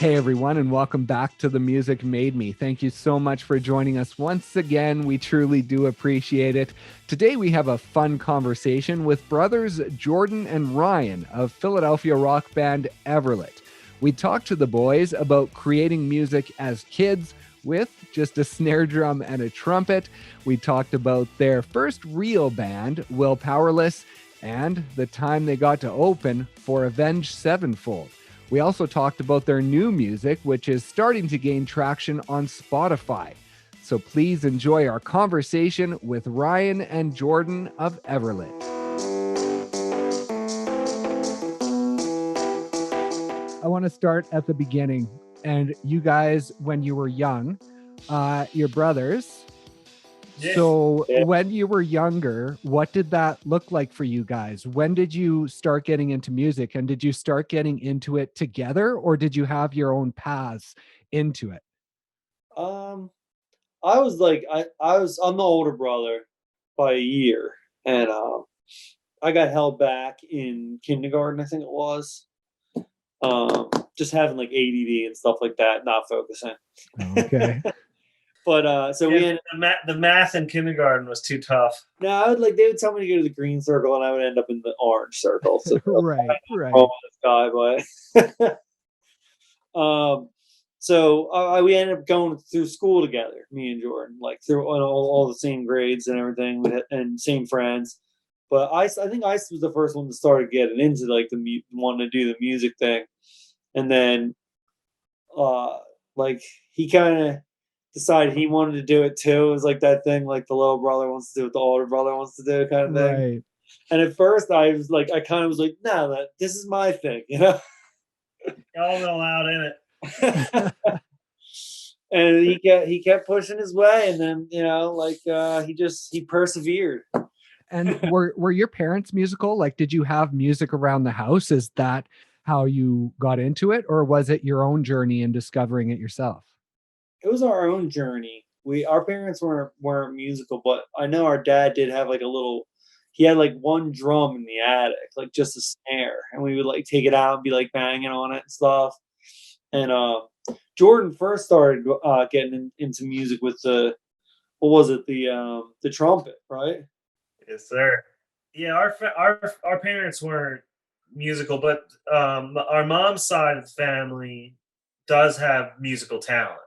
Hey everyone, and welcome back to The Music Made Me. Thank you so much for joining us once again. We truly do appreciate it. Today we have a fun conversation with brothers Jordan and Ryan of Philadelphia rock band Everlit. We talked to the boys about creating music as kids with just a snare drum and a trumpet. We talked about their first real band, Powerless, and the time they got to open for Avenged Sevenfold. We also talked about their new music, which is starting to gain traction on Spotify. So please enjoy our conversation with Ryan and Jordan of Everlit. I want to start at the beginning. And you guys, when you were young, your brothers. Yeah. So when you were younger, what did that look like for you guys? When did you start getting into music, and did you start getting into it together, or did you have your own paths into it? I'm the older brother by a year, and I got held back in kindergarten, I think it was. Just having like ADD and stuff like that, not focusing. Okay. But so we ended. The math in kindergarten was too tough. No, they would tell me to go to the green circle, and I would end up in the orange circle. So Right. this guy, but so we ended up going through school together, me and Jordan, like through all the same grades and everything, and same friends. But I think Ice was the first one to start getting into like wanting to do the music thing, and then like he kind of decided he wanted to do it too. It was like that thing, like the little brother wants to do what the older brother wants to do, kind of thing. Right. And at first, I kind of was like, no, this is my thing, you know. Y'all allowed in it. And he kept pushing his way, and then he persevered. And were your parents musical? Like, did you have music around the house? Is that how you got into it, or was it your own journey in discovering it yourself? It was our own journey. Our parents weren't musical, but I know our dad did have like he had like one drum in the attic, like just a snare, and we would like take it out and be like banging on it and stuff. And Jordan first started getting into music with the trumpet, right? Yes, sir. Yeah, our parents weren't musical, but our mom's side of the family does have musical talent.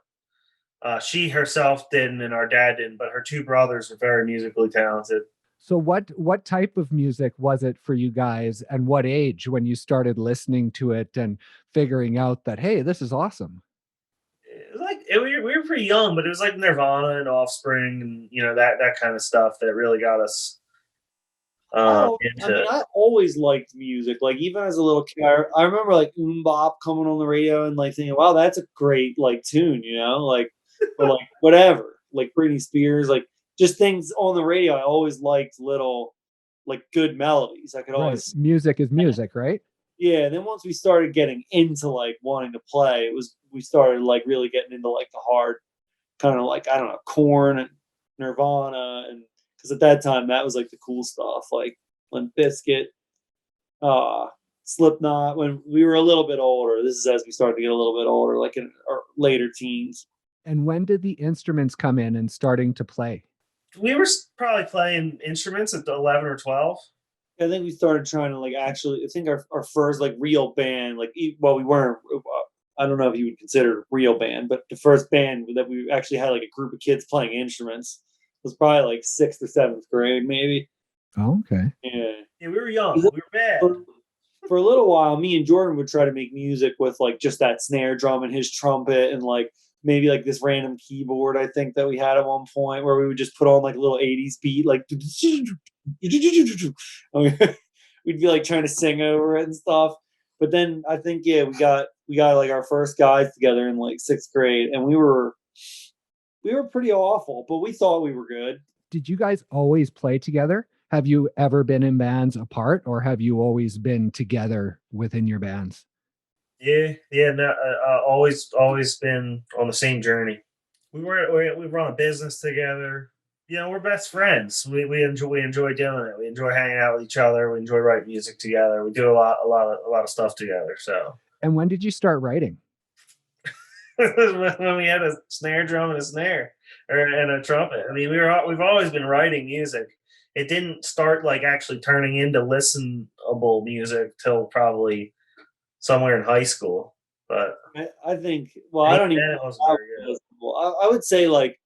She herself didn't, and our dad didn't, but her two brothers were very musically talented. So what type of music was it for you guys, and what age when you started listening to it and figuring out that, hey, this is awesome? We were pretty young, but it was like Nirvana and Offspring, and that kind of stuff that really got us into. I always liked music. Like even as a little kid, I remember like Bop coming on the radio and like thinking, "Wow, that's a great like tune," you know, like or like whatever, like Britney Spears, like just things on the radio. I always liked little like good melodies. I could always music is music, right? Yeah. And then once we started getting into like wanting to play, we started like really getting into like the hard kind of like I don't know, Korn and Nirvana, and because at that time that was like the cool stuff, like Limp Bizkit, Slipknot. When we were a little bit older, this is as we started to get a little bit older, like in our later teens. And when did the instruments come in and starting to play? We were probably playing instruments at 11 or 12. I think we started trying to like actually. I think our first like real band, like well, we weren't. I don't know if you would consider it a real band, but the first band that we actually had like a group of kids playing instruments was probably like 6th or 7th grade, maybe. Oh, okay. Yeah, we were young. We were bad. For a little while, me and Jordan would try to make music with like just that snare drum and his trumpet and like maybe like this random keyboard I think that we had at one point where we would just put on like a little 80s beat, like we'd be like trying to sing over it and stuff. But then I think we got like our first guys together in like 6th grade, and we were pretty awful, but we thought we were good. Did you guys always play together? Have you ever been in bands apart, or have you always been together within your bands? Yeah, no, always been on the same journey. We run a business together. We're best friends. We enjoy doing it. We enjoy hanging out with each other. We enjoy writing music together. We do a lot of stuff together. So. And when did you start writing? when we had a snare drum and a snare and a trumpet. I mean, we've always been writing music. It didn't start like actually turning into listenable music till probably somewhere in high school. But I think, well, I even don't even then, it know wasn't how very good. realisable. I would say like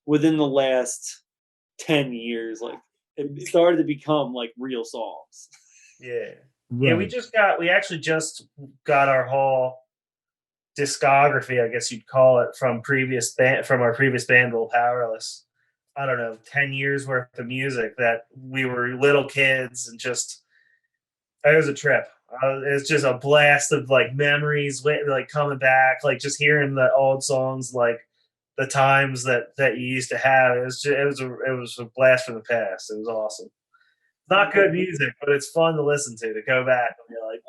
within the last 10 years, like it started to become like real songs. Yeah, yeah. Right. We actually just got our whole discography, I guess you'd call it, from our previous band, Powerless. I don't know, 10 years worth of music that we were little kids and just it was a trip. It's just a blast of like memories, like coming back, like just hearing the old songs, like the times that you used to have. It was a blast from the past. It was awesome. Not good music, but it's fun to listen to go back and be like,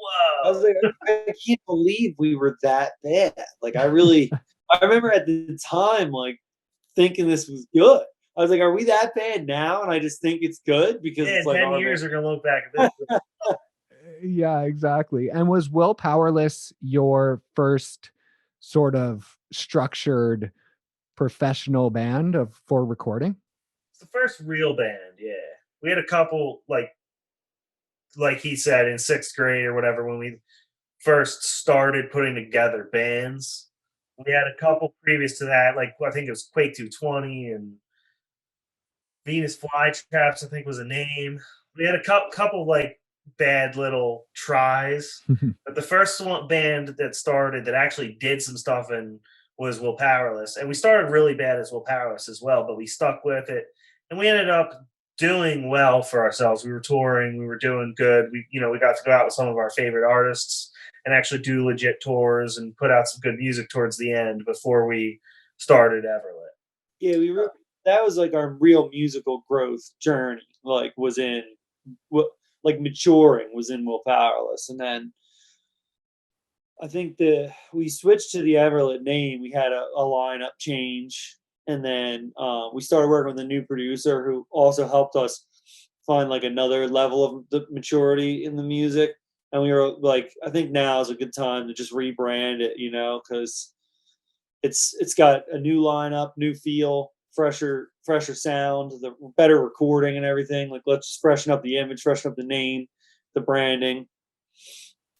I was whoa. like, I can't believe we were that bad. Like, I remember at the time, like, thinking this was good. I was like, are we that bad now? And I just think it's good because Yeah, it's in like 10 our band. years we're gonna look back at this. Yeah, exactly. And was Powerless your first sort of structured professional band for recording? It's the first real band, yeah. We had a couple like he said in sixth grade or whatever when we first started putting together bands. We had a couple previous to that, like I think it was Quake 220 and Venus Flytraps, I think was a name. We had a couple like bad little tries, but the first one band that started that actually did some stuff and was Powerless, and we started really bad as Powerless as well, but we stuck with it, and we ended up doing well for ourselves. We were touring, we were doing good. We got to go out with some of our favorite artists and actually do legit tours and put out some good music towards the end before we started Everlit. Yeah, that was like our real musical growth journey. Like, was in what, like maturing was in Will Powerless, and then I think we switched to the Everlit name. We had a lineup change, and then we started working with a new producer who also helped us find like another level of the maturity in the music. And we were like, I think now is a good time to just rebrand it, because it's got a new lineup, new feel, fresher sound, the better recording and everything. Like, let's just freshen up the image, freshen up the name, the branding.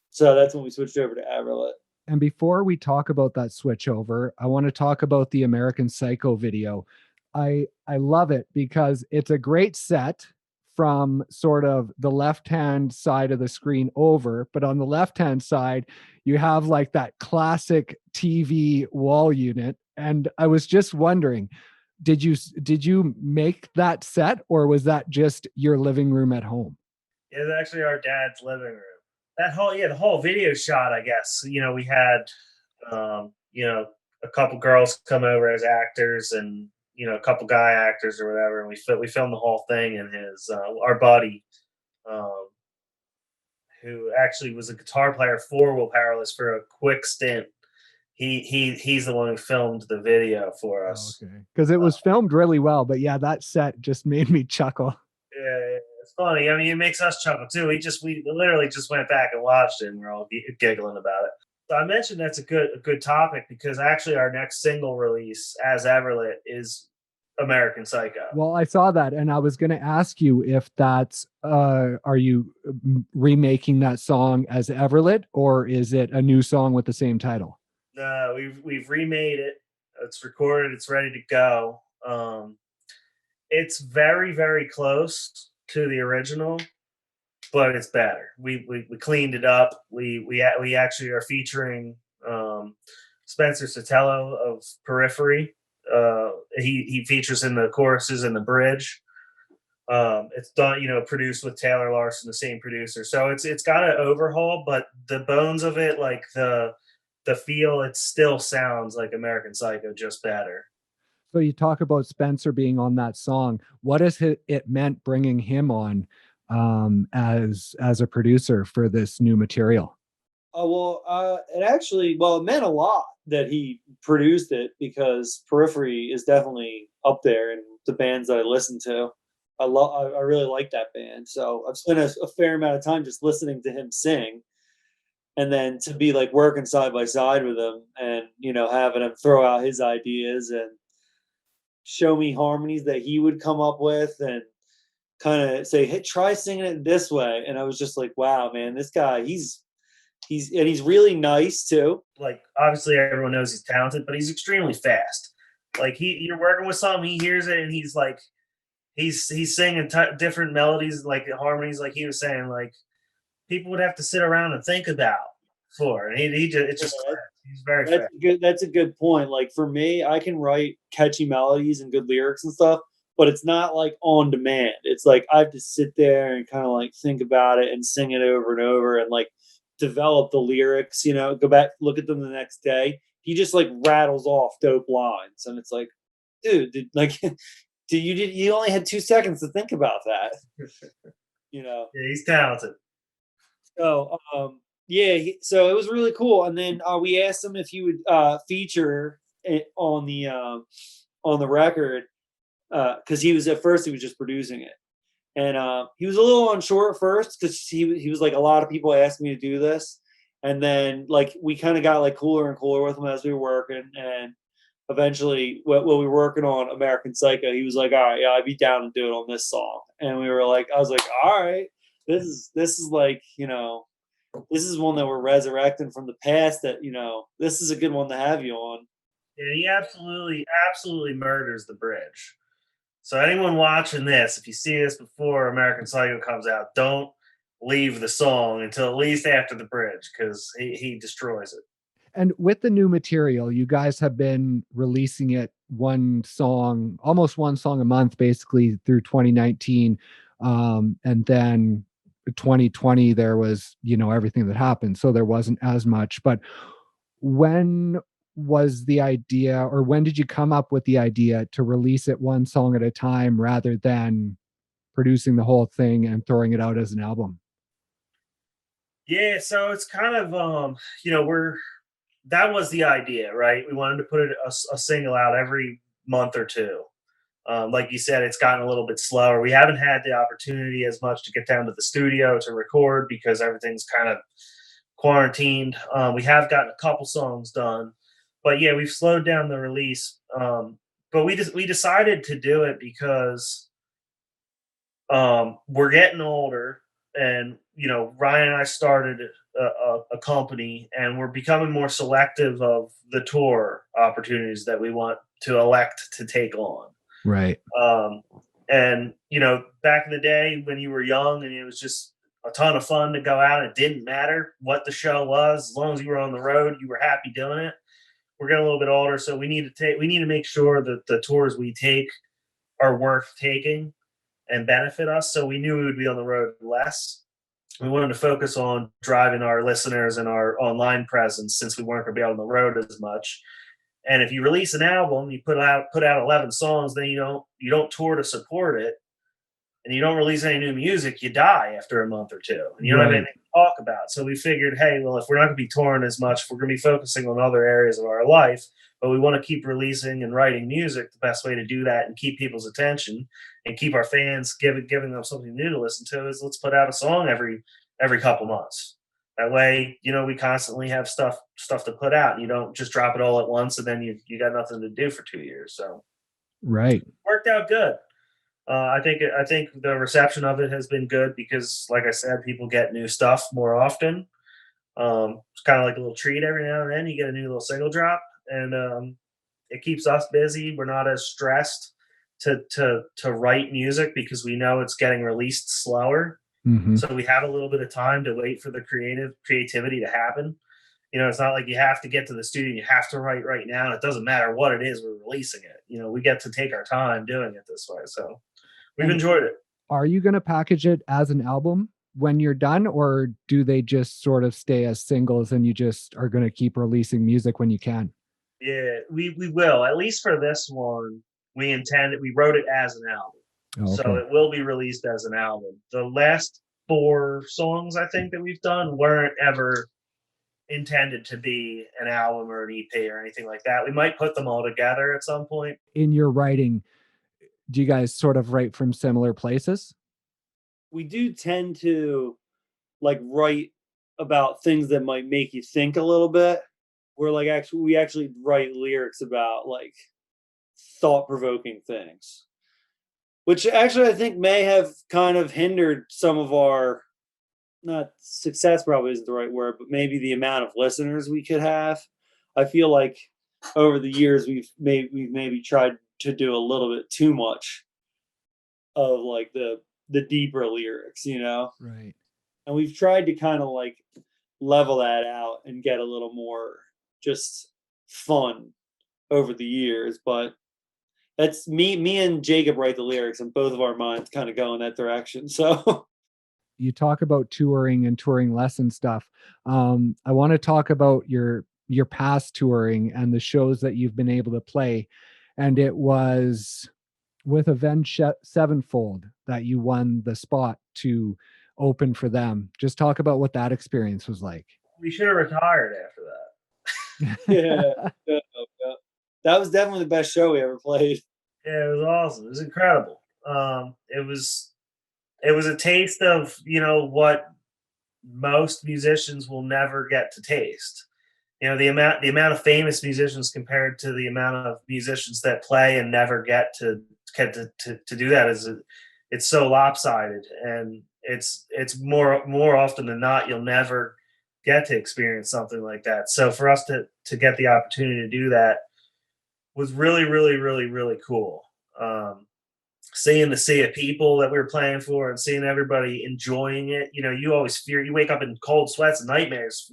So that's when we switched over to Everlit. And before we talk about that switch over, I want to talk about the American Psycho video. I love it because it's a great set from sort of the left-hand side of the screen over, but on the left-hand side, you have like that classic TV wall unit. And I was just wondering, did you make that set or was that just your living room at home? It was actually our dad's living room. The whole video shot, I guess. We had a couple girls come over as actors and a couple guy actors or whatever, and we filmed the whole thing. And his our buddy, um, who actually was a guitar player for Powerless for a quick stint, he's the one who filmed the video for Oh, us. okay. Because it was filmed really well, but yeah, that set just made me chuckle. Yeah, it's funny. I mean, it makes us chuckle too. We literally just went back and watched it, and we're all giggling about it. So I mentioned that's a good topic because actually our next single release as Everlit is American Psycho. Well, I saw that and I was going to ask you if that's are you remaking that song as Everlit or is it a new song with the same title? No, we've remade it. It's recorded. It's ready to go. It's very very close to the original, but it's better. We cleaned it up. We actually are featuring Spencer Sotelo of Periphery. He features in the choruses and the bridge. It's done, produced with Taylor Larson, the same producer. So it's got an overhaul, but the bones of it, like the feel, it still sounds like American Psycho, just better. So you talk about Spencer being on that song. What has it meant bringing him on as a producer for this new material? Oh, well, it meant a lot that he produced it because Periphery is definitely up there in the bands that I listen to. I really like that band, so I've spent a fair amount of time just listening to him sing. and then to be like working side by side with him, and having him throw out his ideas and show me harmonies that he would come up with, and kind of say, hey, try singing it this way. And I was just like, wow, man, this guy, he's really nice too. Like, obviously everyone knows he's talented, but he's extremely fast. Like, you're working with something, he hears it, and he's like, he's singing different melodies, like harmonies, like he was saying, like people would have to sit around and think about for, and he just, it's just, Yeah, he's very that's fast. good. That's a good point. Like for me, I can write catchy melodies and good lyrics and stuff, but it's not like on demand. It's like I have to sit there and kind of like think about it and sing it over and over, and like develop the lyrics. Go back, look at them the next day. He just like rattles off dope lines, and it's like, dude, like, you only had 2 seconds to think about that. You know. Yeah, he's talented. So, yeah, so it was really cool. And then we asked him if he would feature it on the record, because he was at first he was just producing it, and he was a little unsure at first because he was like, a lot of people asked me to do this, and then like we kind of got like cooler and cooler with him as we were working, and eventually when we were working on American Psycho, he was like, all right, yeah, I'd be down to do it on this song, and we were like, I was like, all right, this is like, this is one that we're resurrecting from the past, that this is a good one to have you on. Yeah, he absolutely murders the bridge. So anyone watching this, if you see this before American Psycho comes out, don't leave the song until at least after the bridge, because he destroys it. And with the new material, you guys have been releasing it almost one song a month, basically through 2019. And then 2020, there was, everything that happened. So there wasn't as much. But when was the idea, or when did you come up with the idea to release it one song at a time rather than producing the whole thing and throwing it out as an album? Yeah, so it's kind of we're that was the idea, right? We wanted to put a single out every month or two. Like you said, it's gotten a little bit slower. We haven't had the opportunity as much to get down to the studio to record because everything's kind of quarantined. We have gotten a couple songs done, but yeah, we've slowed down the release. But we decided to do it because we're getting older, and Ryan and I started a company, and we're becoming more selective of the tour opportunities that we want to elect to take on. Right. Um, and back in the day when you were young and it was just a ton of fun to go out, it didn't matter what the show was, as long as you were on the road, you were happy doing it. We're getting a little bit older, so we need to make sure that the tours we take are worth taking and benefit us. So we knew we would be on the road less. We wanted to focus on driving our listeners and our online presence, since we weren't going to be out on the road as much. And if you release an album, you put out 11 songs, then you don't tour to support it, and you don't release any new music, you die after a month or two, and you don't have Right. anything to talk about. So we figured, hey, well, if we're not going to be touring as much, we're going to be focusing on other areas of our life, but we want to keep releasing and writing music. The best way to do that and keep people's attention and keep our fans giving them something new to listen to is let's put out a song every couple months. That way, we constantly have stuff to put out. And you don't just drop it all at once, and then you got nothing to do for 2 years. So Right. worked out good. I think the reception of it has been good because, like I said, people get new stuff more often. It's kind of like a little treat every now and then. You get a new little single drop, and it keeps us busy. We're not as stressed to write music because we know it's getting released slower. Hmm. So we have a little bit of time to wait for the creativity to happen. It's not like you have to get to the studio and you have to write right now. And it doesn't matter what it is, we're releasing it. We get to take our time doing it this way. So we've And enjoyed it. are you going to package it as an album when you're done, or do they just sort of stay as singles and you just are going to keep releasing music when you can? Yeah, we will. At least for this one, we wrote it as an album. Oh, So okay. it will be released as an album. The last 4 songs I think that we've done weren't ever intended to be an album or an EP or anything like that. We might put them all together at some point. In your writing, do you guys sort of write from similar places? We do tend to like write about things that might make you think a little bit. We're like we actually write lyrics about like thought provoking things, which actually I think may have kind of hindered some of our, not success probably isn't the right word, but maybe the amount of listeners we could have. I feel like over the years we've maybe tried to do a little bit too much of like the deeper lyrics, you know? Right. And we've tried to kind of like level that out and get a little more just fun over the years. But that's me and Jacob write the lyrics, and both of our minds kind of go in that direction. So You talk about touring and touring less and stuff. I want to talk about your past touring and the shows that you've been able to play. And it was with Avenged Sevenfold that you won the spot to open for them. Just talk about what that experience was like. We should have retired after yeah, yeah, yeah. That was definitely the best show we ever played. that. Yeah, it was awesome. It was incredible. It was a taste of, what most musicians will never get to taste. The amount of famous musicians compared to the amount of musicians that play and never get to do that it's so lopsided, and it's more often than not you'll never get to experience something like that. So for us to get the opportunity to do that was really, really, really, really cool. Seeing the sea of people that we were playing for and seeing everybody enjoying it. You always fear, you wake up in cold sweats and nightmares,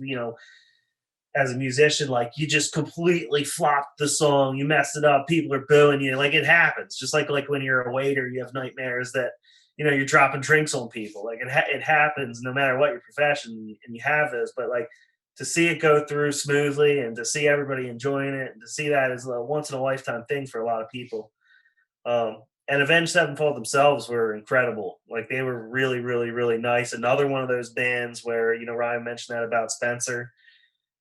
as a musician, like you just completely flopped the song, you messed it up, people are booing you. Like it happens. Just like when you're a waiter, you have nightmares that, you're dropping drinks on people. Like it happens no matter what your profession, and you have those. But like to see it go through smoothly and to see everybody enjoying it and to see that is a once in a lifetime thing for a lot of people. And Avenged Sevenfold themselves were incredible. Like they were really, really, really nice. Another one of those bands where, Ryan mentioned that about Spencer.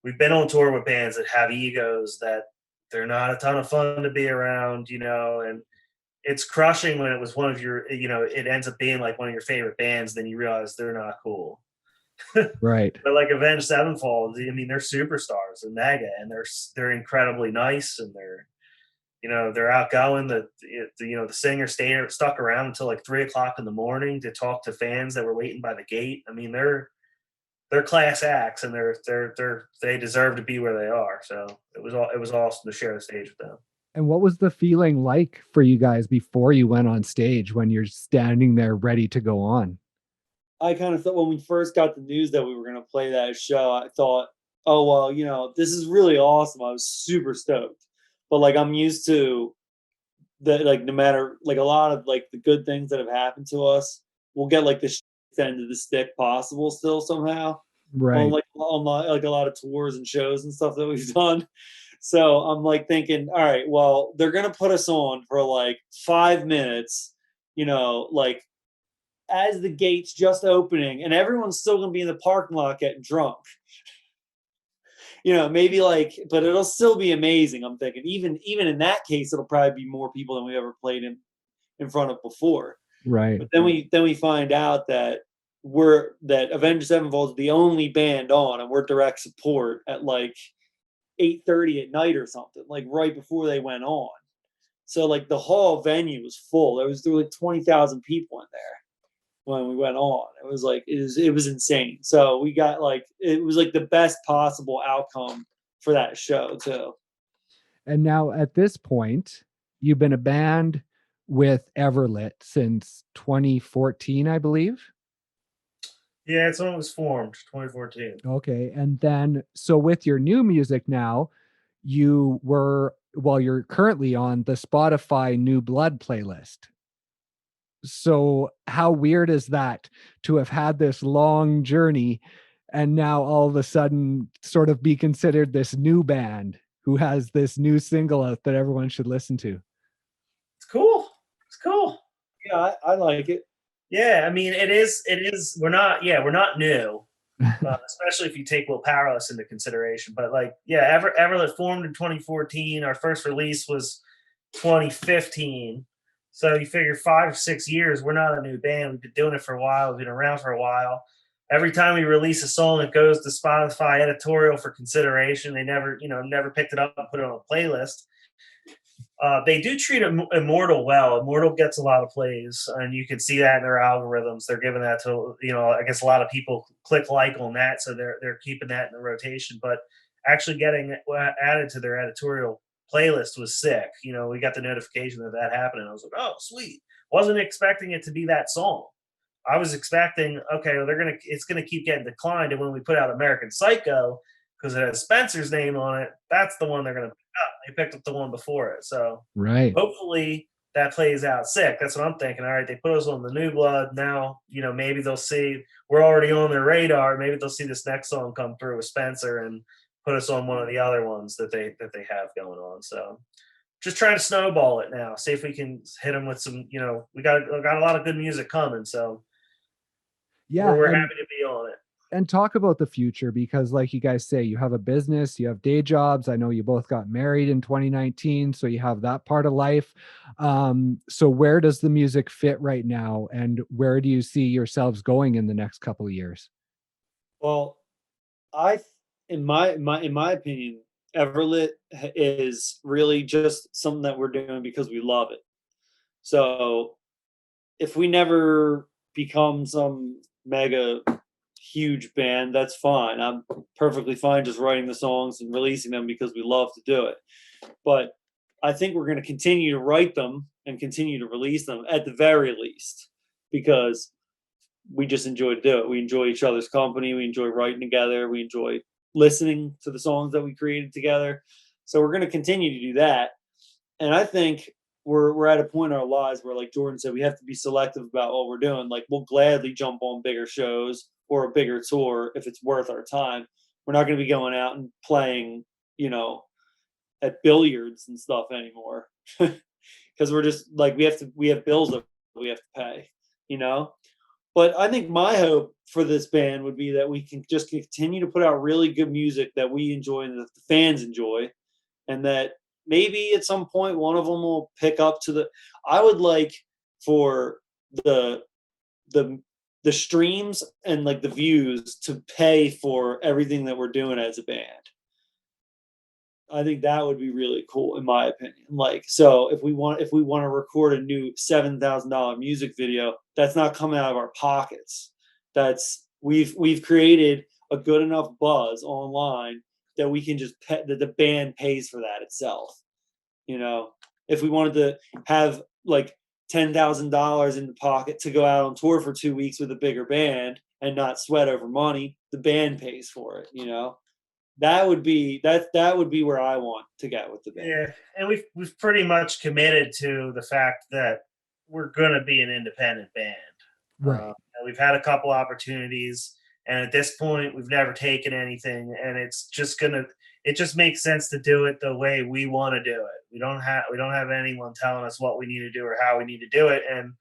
We've been on tour with bands that have egos that they're not a ton of fun to be around, and it's crushing when it was one of your, it ends up being like one of your favorite bands, then you realize they're not cool. Right. But like Avenged Sevenfold, I mean, they're superstars and mega, and they're incredibly nice, and they're outgoing. The singer stuck around until like 3 o'clock in the morning to talk to fans that were waiting by the gate. I mean, they're class acts, and they deserve to be where they are. So it was awesome to share the stage with them. And what was the feeling like for you guys before you went on stage when you're standing there ready to go on? I kind of thought when we first got the news that we were going to play that show, I thought, oh, well, this is really awesome. I was super stoked. But like, I'm used to that, like, no matter, like, a lot of like the good things that have happened to us, we'll get like the end of the stick possible still somehow Right. on like a lot of tours and shows and stuff that we've done. So I'm like thinking, all right, well, they're going to put us on for like 5 minutes, like as the gates just opening, and everyone's still going to be in the parking lot getting drunk. Maybe like, but it'll still be amazing. I'm thinking, even in that case, it'll probably be more people than we ever played in front of before. Right. But then we find out that that Avenged Sevenfold is the only band on, and we're direct support at like 8:30 at night or something, like right before they went on. So like the whole venue was full. There were like 20,000 people in there when we went on. It was like it was insane. So we got like, it was like the best possible outcome for that show too. And now at this point, you've been a band with Everlit since 2014, I believe. Yeah, it's when it was formed, 2014. Okay. And then, so with your new music now, you're currently on the Spotify New Blood playlist. So how weird is that to have had this long journey and now all of a sudden sort of be considered this new band who has this new single out that everyone should listen to? It's cool. It's cool. Yeah, I like it. Yeah, I mean, it is. We're not new, especially if you take Will Powerless into consideration. But like, yeah, Everlit formed in 2014. Our first release was 2015. So you figure 5 or 6 years. We're not a new band. We've been doing it for a while. We've been around for a while. every time we release a song, it goes to Spotify editorial for consideration. They never picked it up and put it on a playlist. They do treat Immortal well. Immortal gets a lot of plays, and you can see that in their algorithms. They're giving that to, I guess a lot of people click like on that, so they're keeping that in the rotation. But actually getting it added to their editorial playlist was sick. We got the notification that happened, and I was like, oh, sweet. Wasn't expecting it to be that song. I was expecting, okay, well, it's gonna keep getting declined, and when we put out American Psycho, because it has Spencer's name on it, that's the one they're gonna pick up. They picked up the one before it, so Right. hopefully that plays out sick. That's what I'm thinking. All right, they put us on the New Blood now. Maybe they'll see we're already on their radar. Maybe they'll see this next song come through with Spencer and put us on one of the other ones that they have going on. So just trying to snowball it now. See if we can hit them with some. We got a lot of good music coming. So Yeah, we're happy to be on it. And talk about the future, because like you guys say, you have a business, you have day jobs. I know you both got married in 2019, so you have that part of life. So where does the music fit right now, and where do you see yourselves going in the next couple of years? Well, in my opinion, Everlit is really just something that we're doing because we love it. So if we never become some mega huge band, that's fine. I'm perfectly fine just writing the songs and releasing them because we love to do it. But I think we're going to continue to write them and continue to release them at the very least, because we just enjoy to do it. We enjoy each other's company. We enjoy writing together. We enjoy listening to the songs that we created together. So we're going to continue to do that. And I think we're at a point in our lives where, like Jordan said, we have to be selective about what we're doing. Like, we'll gladly jump on bigger shows or a bigger tour if it's worth our time. We're not going to be going out and playing, at billiards and stuff anymore, because we're just like, we have bills that we have to pay, But I think my hope for this band would be that we can just continue to put out really good music that we enjoy and that the fans enjoy, and that maybe at some point one of them will pick up to the. I would like for the streams and like the views to pay for everything that we're doing as a band. I think that would be really cool, in my opinion. Like, so if we want to record a new $7,000 music video, that's not coming out of our pockets. We've created a good enough buzz online that we can just that the band pays for that itself. If we wanted to have like $10,000 in the pocket to go out on tour for 2 weeks with a bigger band and not sweat over money, the band pays for it. That would be where I want to get with the band. Yeah, and we've pretty much committed to the fact that we're going to be an independent band. Right. We've had a couple opportunities, and at this point, we've never taken anything. And it just makes sense to do it the way we want to do it. We don't have anyone telling us what we need to do or how we need to do it. And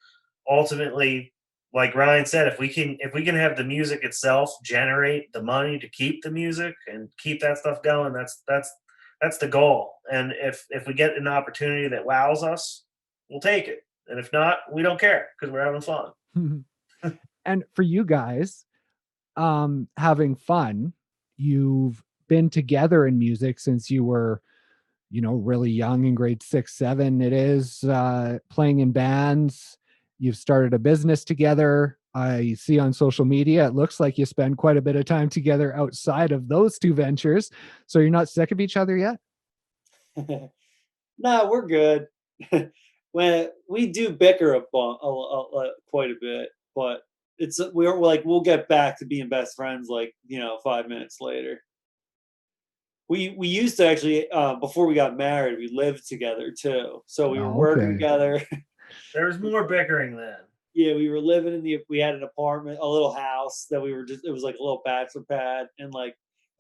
ultimately, like Ryan said, if we can have the music itself generate the money to keep the music and keep that stuff going, that's the goal. And if we get an opportunity that wows us, we'll take it. And if not, we don't care, because we're having fun. And for you guys, having fun, you've been together in music since you were, really young, in grade 6, 7. It is playing in bands. You've started a business together. I see on social media, it looks like you spend quite a bit of time together outside of those two ventures. So you're not sick of each other yet? No, we're good. When we do bicker quite a bit, but we're like, we'll get back to being best friends 5 minutes later. We used to actually, before we got married, we lived together too. So we were working together. There was more bickering then. Yeah, we were living we had an apartment, a little house that it was like a little bachelor pad, and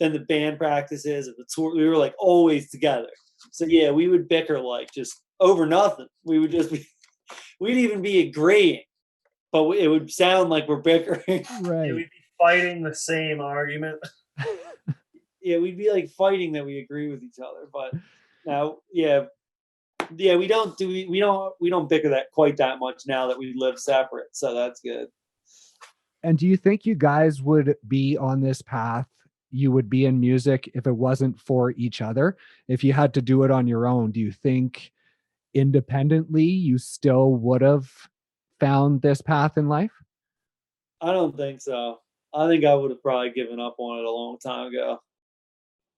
then the band practices and the tour, we were like always together. So yeah, we would bicker just over nothing. We would just we'd even be agreeing, but it would sound like we're bickering. Right. Yeah, we'd be fighting the same argument. Yeah, we'd be fighting that we agree with each other, but now, yeah, we don't bicker that quite that much now that we live separate. So that's good. And do you think you guys would be on this path? You would be in music if it wasn't for each other? If you had to do it on your own, do you think independently you still would have found this path in life? I don't think so. I think I would have probably given up on it a long time ago.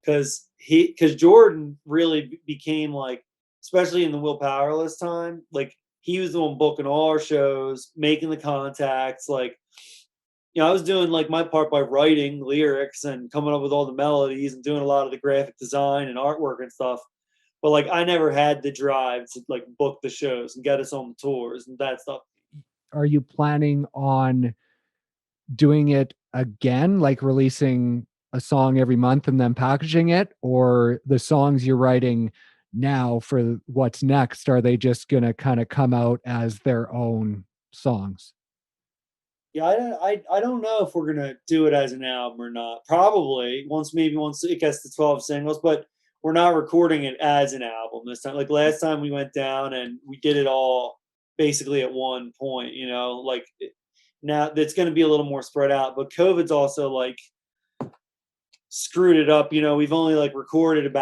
Because Jordan really became like, especially in the Will Powerless time, like he was the one booking all our shows, making the contacts. Like, I was doing like my part by writing lyrics and coming up with all the melodies and doing a lot of the graphic design and artwork and stuff. But like, I never had the drive to like book the shows and get us on the tours and that stuff. Are you planning on doing it again, like releasing a song every month and then packaging it? Or the songs you're writing now for what's next, are they just going to kind of come out as their own songs? Yeah, I don't know if we're gonna do it as an album or not. Probably once it gets to 12 singles, but we're not recording it as an album this time. Like last time we went down and we did it all basically at one point, now it's gonna be a little more spread out. But COVID's also like screwed it up. We've only like recorded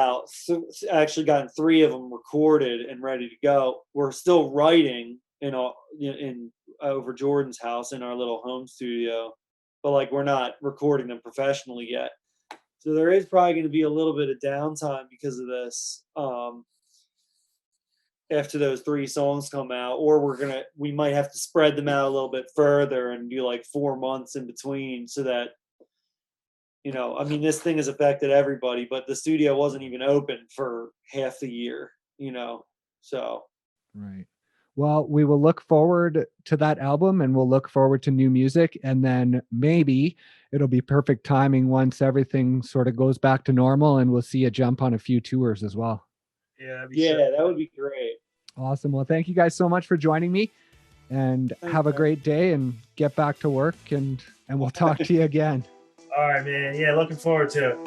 actually gotten 3 of them recorded and ready to go. We're still writing in over Jordan's house in our little home studio, but like we're not recording them professionally yet. So there is probably going to be a little bit of downtime because of this. After those 3 songs come out, or we might have to spread them out a little bit further and do like 4 months in between so that I mean, this thing has affected everybody, but the studio wasn't even open for half the year, so. Right. Well, we will look forward to that album and we'll look forward to new music. And then maybe it'll be perfect timing once everything sort of goes back to normal and we'll see a jump on a few tours as well. Yeah, that would be great. Awesome. Well, thank you guys so much for joining me and have a great day and get back to work and we'll talk to you again. All right, man. Yeah, looking forward to it.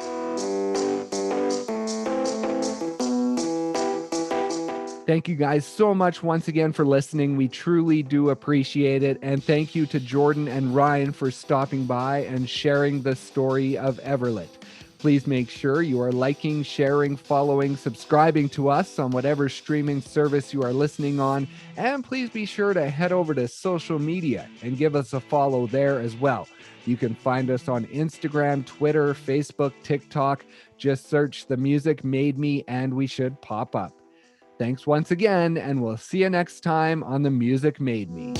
Thank you guys so much once again for listening. We truly do appreciate it. And thank you to Jordan and Ryan for stopping by and sharing the story of Everlit. Please make sure you are liking, sharing, following, subscribing to us on whatever streaming service you are listening on. And please be sure to head over to social media and give us a follow there as well. You can find us on Instagram, Twitter, Facebook, TikTok. Just search The Music Made Me and we should pop up. Thanks once again, and we'll see you next time on The Music Made Me.